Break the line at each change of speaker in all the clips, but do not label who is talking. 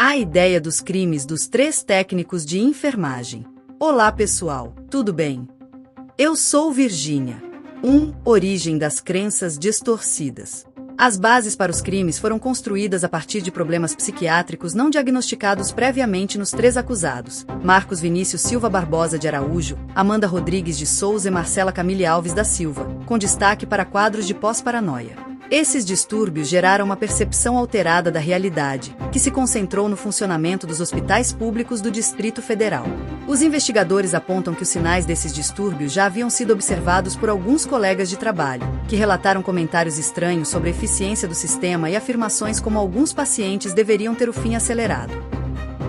A ideia dos crimes dos 3 técnicos de enfermagem. Olá pessoal, tudo bem? Eu sou Virgínia. 1. Origem das crenças distorcidas. As bases para os crimes foram construídas a partir de problemas psiquiátricos não diagnosticados previamente nos 3 acusados: Marcos Vinícius Silva Barbosa de Araújo, Amanda Rodrigues de Souza e Marcela Camille Alves da Silva, com destaque para quadros de pós-paranoia. Esses distúrbios geraram uma percepção alterada da realidade, que se concentrou no funcionamento dos hospitais públicos do Distrito Federal. Os investigadores apontam que os sinais desses distúrbios já haviam sido observados por alguns colegas de trabalho, que relataram comentários estranhos sobre a eficiência do sistema e afirmações como alguns pacientes deveriam ter o fim acelerado.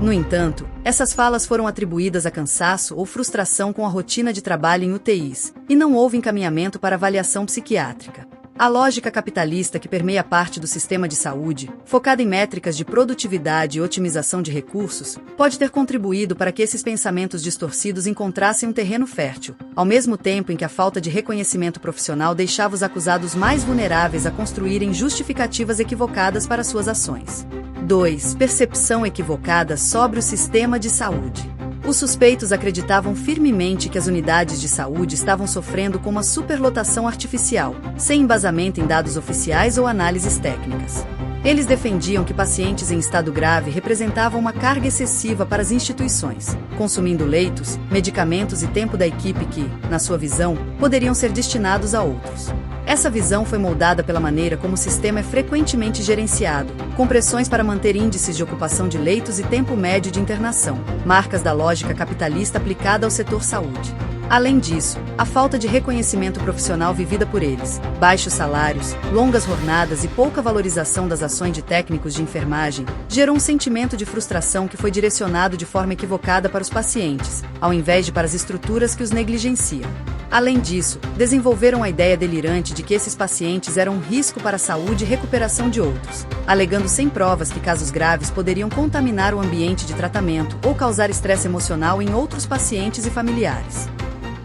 No entanto, essas falas foram atribuídas a cansaço ou frustração com a rotina de trabalho em UTIs, e não houve encaminhamento para avaliação psiquiátrica. A lógica capitalista que permeia parte do sistema de saúde, focada em métricas de produtividade e otimização de recursos, pode ter contribuído para que esses pensamentos distorcidos encontrassem um terreno fértil, ao mesmo tempo em que a falta de reconhecimento profissional deixava os acusados mais vulneráveis a construírem justificativas equivocadas para suas ações. 2. Percepção equivocada sobre o sistema de saúde. Os suspeitos acreditavam firmemente que as unidades de saúde estavam sofrendo com uma superlotação artificial, sem embasamento em dados oficiais ou análises técnicas. Eles defendiam que pacientes em estado grave representavam uma carga excessiva para as instituições, consumindo leitos, medicamentos e tempo da equipe que, na sua visão, poderiam ser destinados a outros. Essa visão foi moldada pela maneira como o sistema é frequentemente gerenciado, com pressões para manter índices de ocupação de leitos e tempo médio de internação, marcas da lógica capitalista aplicada ao setor saúde. Além disso, a falta de reconhecimento profissional vivida por eles, baixos salários, longas jornadas e pouca valorização das ações de técnicos de enfermagem, gerou um sentimento de frustração que foi direcionado de forma equivocada para os pacientes, ao invés de para as estruturas que os negligenciam. Além disso, desenvolveram a ideia delirante de que esses pacientes eram um risco para a saúde e recuperação de outros, alegando sem provas que casos graves poderiam contaminar o ambiente de tratamento ou causar estresse emocional em outros pacientes e familiares.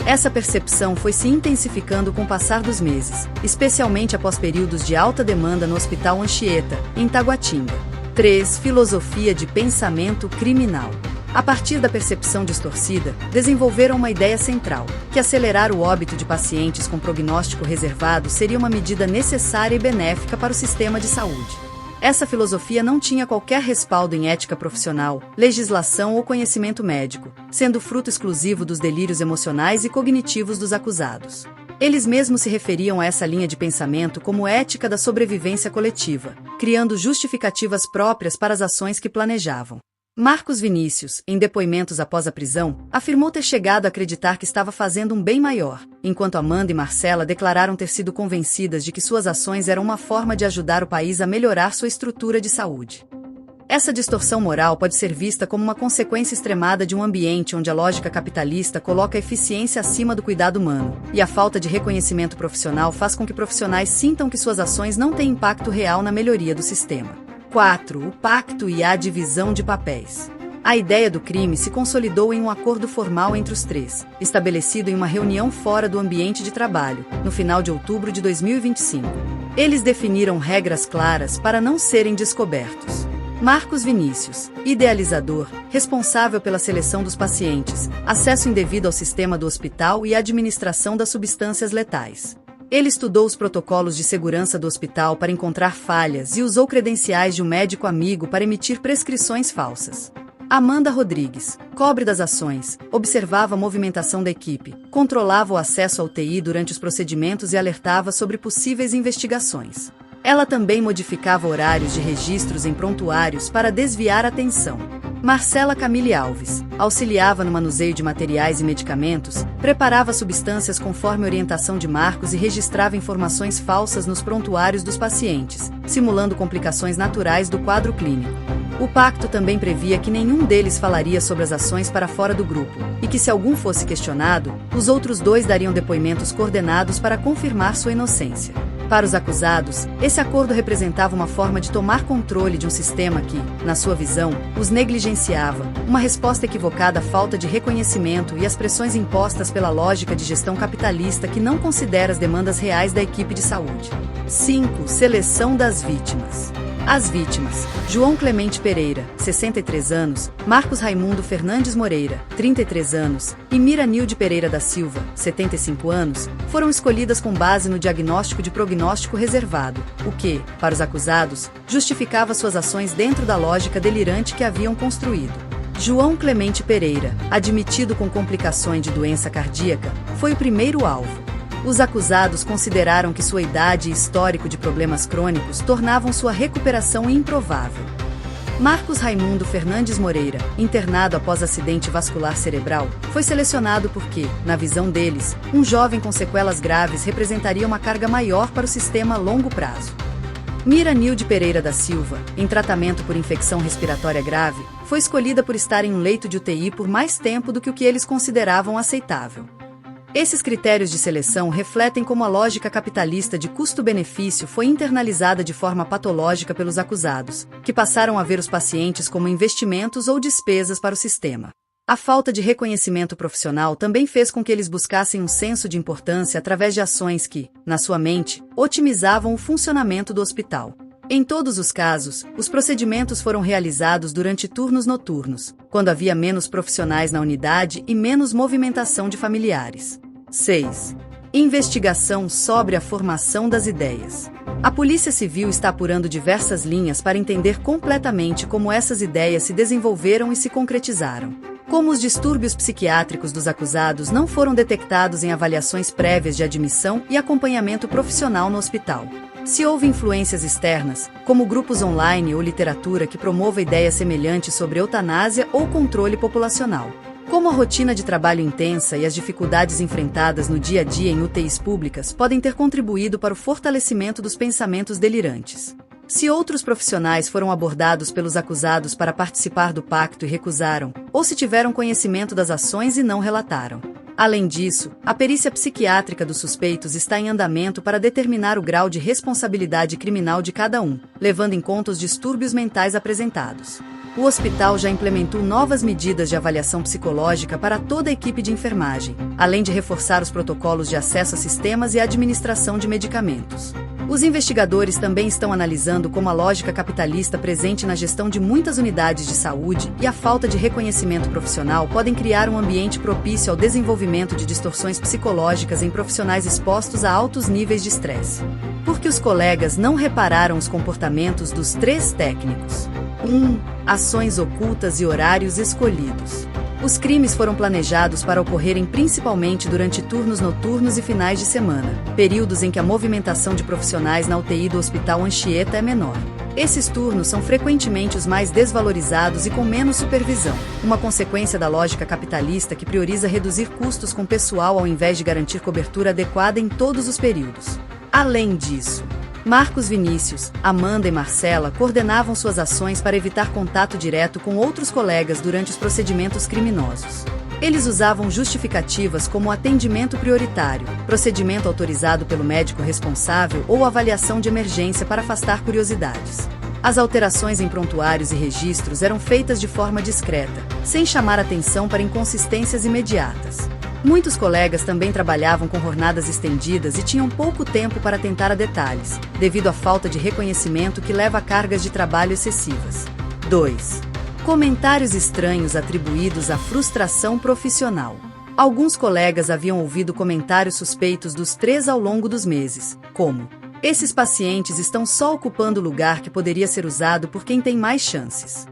Essa percepção foi se intensificando com o passar dos meses, especialmente após períodos de alta demanda no Hospital Anchieta, em Taguatinga. 3. Filosofia de pensamento criminal. A partir da percepção distorcida, desenvolveram uma ideia central, que acelerar o óbito de pacientes com prognóstico reservado seria uma medida necessária e benéfica para o sistema de saúde. Essa filosofia não tinha qualquer respaldo em ética profissional, legislação ou conhecimento médico, sendo fruto exclusivo dos delírios emocionais e cognitivos dos acusados. Eles mesmos se referiam a essa linha de pensamento como ética da sobrevivência coletiva, criando justificativas próprias para as ações que planejavam. Marcos Vinícius, em depoimentos após a prisão, afirmou ter chegado a acreditar que estava fazendo um bem maior, enquanto Amanda e Marcela declararam ter sido convencidas de que suas ações eram uma forma de ajudar o país a melhorar sua estrutura de saúde. Essa distorção moral pode ser vista como uma consequência extremada de um ambiente onde a lógica capitalista coloca a eficiência acima do cuidado humano, e a falta de reconhecimento profissional faz com que profissionais sintam que suas ações não têm impacto real na melhoria do sistema. 4. O pacto e a divisão de papéis. A ideia do crime se consolidou em um acordo formal entre os 3, estabelecido em uma reunião fora do ambiente de trabalho, no final de outubro de 2025. Eles definiram regras claras para não serem descobertos. Marcos Vinícius, idealizador, responsável pela seleção dos pacientes, acesso indevido ao sistema do hospital e administração das substâncias letais. Ele estudou os protocolos de segurança do hospital para encontrar falhas e usou credenciais de um médico amigo para emitir prescrições falsas. Amanda Rodrigues, cobre das ações, observava a movimentação da equipe, controlava o acesso ao UTI durante os procedimentos e alertava sobre possíveis investigações. Ela também modificava horários de registros em prontuários para desviar a atenção. Marcela Camille Alves auxiliava no manuseio de materiais e medicamentos, preparava substâncias conforme orientação de Marcos e registrava informações falsas nos prontuários dos pacientes, simulando complicações naturais do quadro clínico. O pacto também previa que nenhum deles falaria sobre as ações para fora do grupo, e que se algum fosse questionado, os outros 2 dariam depoimentos coordenados para confirmar sua inocência. Para os acusados, esse acordo representava uma forma de tomar controle de um sistema que, na sua visão, os negligenciava, uma resposta equivocada à falta de reconhecimento e às pressões impostas pela lógica de gestão capitalista que não considera as demandas reais da equipe de saúde. 5. Seleção das vítimas. As vítimas: João Clemente Pereira, 63 anos, Marcos Raimundo Fernandes Moreira, 33 anos, e Mira Nilde Pereira da Silva, 75 anos, foram escolhidas com base no diagnóstico de prognóstico reservado, o que, para os acusados, justificava suas ações dentro da lógica delirante que haviam construído. João Clemente Pereira, admitido com complicações de doença cardíaca, foi o primeiro alvo. Os acusados consideraram que sua idade e histórico de problemas crônicos tornavam sua recuperação improvável. Marcos Raimundo Fernandes Moreira, internado após acidente vascular cerebral, foi selecionado porque, na visão deles, um jovem com sequelas graves representaria uma carga maior para o sistema a longo prazo. Mira Nilde Pereira da Silva, em tratamento por infecção respiratória grave, foi escolhida por estar em um leito de UTI por mais tempo do que o que eles consideravam aceitável. Esses critérios de seleção refletem como a lógica capitalista de custo-benefício foi internalizada de forma patológica pelos acusados, que passaram a ver os pacientes como investimentos ou despesas para o sistema. A falta de reconhecimento profissional também fez com que eles buscassem um senso de importância através de ações que, na sua mente, otimizavam o funcionamento do hospital. Em todos os casos, os procedimentos foram realizados durante turnos noturnos, quando havia menos profissionais na unidade e menos movimentação de familiares. 6. Investigação sobre a formação das ideias. A Polícia Civil está apurando diversas linhas para entender completamente como essas ideias se desenvolveram e se concretizaram. Como os distúrbios psiquiátricos dos acusados não foram detectados em avaliações prévias de admissão e acompanhamento profissional no hospital. Se houve influências externas, como grupos online ou literatura que promova ideias semelhantes sobre eutanásia ou controle populacional. Como a rotina de trabalho intensa e as dificuldades enfrentadas no dia a dia em UTIs públicas podem ter contribuído para o fortalecimento dos pensamentos delirantes. Se outros profissionais foram abordados pelos acusados para participar do pacto e recusaram, ou se tiveram conhecimento das ações e não relataram. Além disso, a perícia psiquiátrica dos suspeitos está em andamento para determinar o grau de responsabilidade criminal de cada um, levando em conta os distúrbios mentais apresentados. O hospital já implementou novas medidas de avaliação psicológica para toda a equipe de enfermagem, além de reforçar os protocolos de acesso a sistemas e administração de medicamentos. Os investigadores também estão analisando como a lógica capitalista presente na gestão de muitas unidades de saúde e a falta de reconhecimento profissional podem criar um ambiente propício ao desenvolvimento de distorções psicológicas em profissionais expostos a altos níveis de estresse. Porque os colegas não repararam os comportamentos dos 3 técnicos. 1. Ações ocultas e horários escolhidos. Os crimes foram planejados para ocorrerem principalmente durante turnos noturnos e finais de semana, períodos em que a movimentação de profissionais na UTI do Hospital Anchieta é menor. Esses turnos são frequentemente os mais desvalorizados e com menos supervisão, uma consequência da lógica capitalista que prioriza reduzir custos com pessoal ao invés de garantir cobertura adequada em todos os períodos. Além disso, Marcos Vinícius, Amanda e Marcela coordenavam suas ações para evitar contato direto com outros colegas durante os procedimentos criminosos. Eles usavam justificativas como atendimento prioritário, procedimento autorizado pelo médico responsável ou avaliação de emergência para afastar curiosidades. As alterações em prontuários e registros eram feitas de forma discreta, sem chamar atenção para inconsistências imediatas. Muitos colegas também trabalhavam com jornadas estendidas e tinham pouco tempo para atentar a detalhes, devido à falta de reconhecimento que leva a cargas de trabalho excessivas. 2. Comentários estranhos atribuídos à frustração profissional. Alguns colegas haviam ouvido comentários suspeitos dos 3 ao longo dos meses, como: esses pacientes estão só ocupando o lugar que poderia ser usado por quem tem mais chances.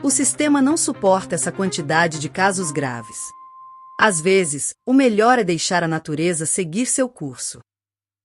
O sistema não suporta essa quantidade de casos graves. Às vezes, o melhor é deixar a natureza seguir seu curso.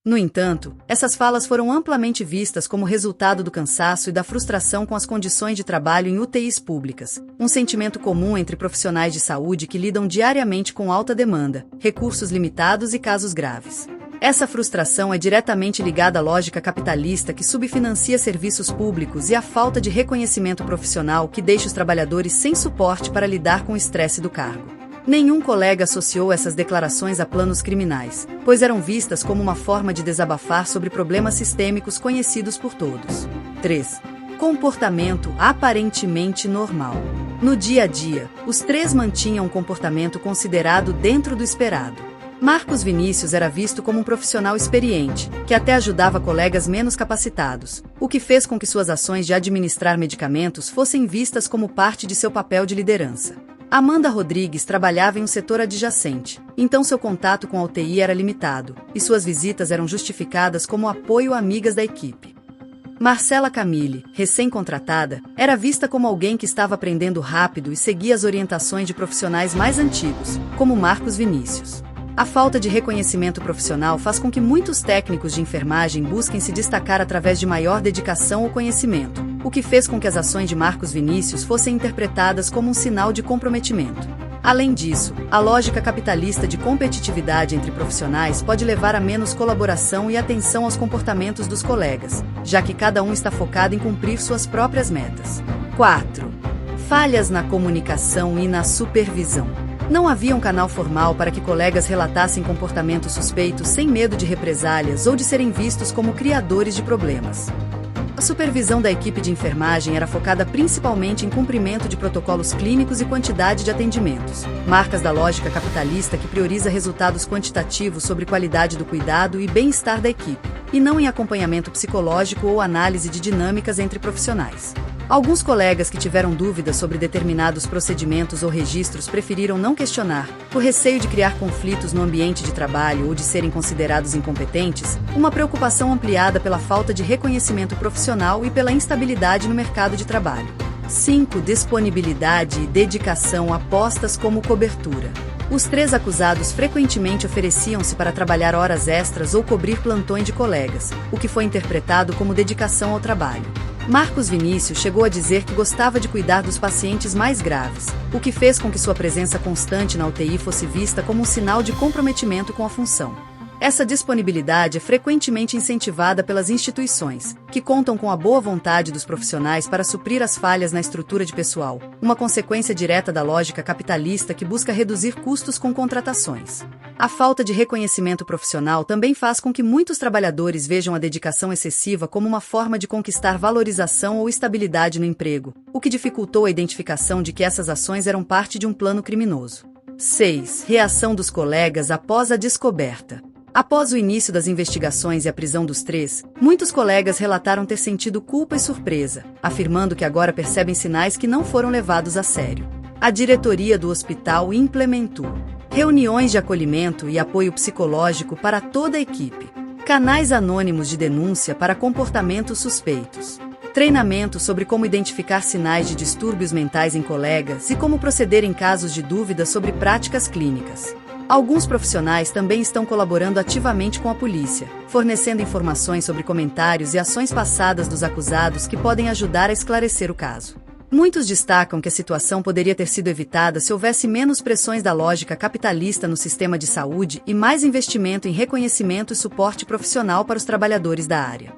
No entanto, essas falas foram amplamente vistas como resultado do cansaço e da frustração com as condições de trabalho em UTIs públicas, um sentimento comum entre profissionais de saúde que lidam diariamente com alta demanda, recursos limitados e casos graves. Essa frustração é diretamente ligada à lógica capitalista que subfinancia serviços públicos e à falta de reconhecimento profissional que deixa os trabalhadores sem suporte para lidar com o estresse do cargo. Nenhum colega associou essas declarações a planos criminais, pois eram vistas como uma forma de desabafar sobre problemas sistêmicos conhecidos por todos. 3. Comportamento aparentemente normal. No dia a dia, os 3 mantinham um comportamento considerado dentro do esperado. Marcos Vinícius era visto como um profissional experiente, que até ajudava colegas menos capacitados, o que fez com que suas ações de administrar medicamentos fossem vistas como parte de seu papel de liderança. Amanda Rodrigues trabalhava em um setor adjacente, então seu contato com a UTI era limitado, e suas visitas eram justificadas como apoio a amigas da equipe. Marcela Camille, recém-contratada, era vista como alguém que estava aprendendo rápido e seguia as orientações de profissionais mais antigos, como Marcos Vinícius. A falta de reconhecimento profissional faz com que muitos técnicos de enfermagem busquem se destacar através de maior dedicação ou conhecimento, o que fez com que as ações de Marcos Vinícius fossem interpretadas como um sinal de comprometimento. Além disso, a lógica capitalista de competitividade entre profissionais pode levar a menos colaboração e atenção aos comportamentos dos colegas, já que cada um está focado em cumprir suas próprias metas. 4. Falhas na comunicação e na supervisão. Não havia um canal formal para que colegas relatassem comportamentos suspeitos sem medo de represálias ou de serem vistos como criadores de problemas. A supervisão da equipe de enfermagem era focada principalmente em cumprimento de protocolos clínicos e quantidade de atendimentos, marcas da lógica capitalista que prioriza resultados quantitativos sobre qualidade do cuidado e bem-estar da equipe, e não em acompanhamento psicológico ou análise de dinâmicas entre profissionais. Alguns colegas que tiveram dúvidas sobre determinados procedimentos ou registros preferiram não questionar, por receio de criar conflitos no ambiente de trabalho ou de serem considerados incompetentes, uma preocupação ampliada pela falta de reconhecimento profissional e pela instabilidade no mercado de trabalho. 5. Disponibilidade e dedicação apostas como cobertura. Os 3 acusados frequentemente ofereciam-se para trabalhar horas extras ou cobrir plantões de colegas, o que foi interpretado como dedicação ao trabalho. Marcos Vinícius chegou a dizer que gostava de cuidar dos pacientes mais graves, o que fez com que sua presença constante na UTI fosse vista como um sinal de comprometimento com a função. Essa disponibilidade é frequentemente incentivada pelas instituições, que contam com a boa vontade dos profissionais para suprir as falhas na estrutura de pessoal, uma consequência direta da lógica capitalista que busca reduzir custos com contratações. A falta de reconhecimento profissional também faz com que muitos trabalhadores vejam a dedicação excessiva como uma forma de conquistar valorização ou estabilidade no emprego, o que dificultou a identificação de que essas ações eram parte de um plano criminoso. 6. Reação dos colegas após a descoberta. Após o início das investigações e a prisão dos 3, muitos colegas relataram ter sentido culpa e surpresa, afirmando que agora percebem sinais que não foram levados a sério. A diretoria do hospital implementou reuniões de acolhimento e apoio psicológico para toda a equipe, canais anônimos de denúncia para comportamentos suspeitos, treinamento sobre como identificar sinais de distúrbios mentais em colegas e como proceder em casos de dúvida sobre práticas clínicas. Alguns profissionais também estão colaborando ativamente com a polícia, fornecendo informações sobre comentários e ações passadas dos acusados que podem ajudar a esclarecer o caso. Muitos destacam que a situação poderia ter sido evitada se houvesse menos pressões da lógica capitalista no sistema de saúde e mais investimento em reconhecimento e suporte profissional para os trabalhadores da área.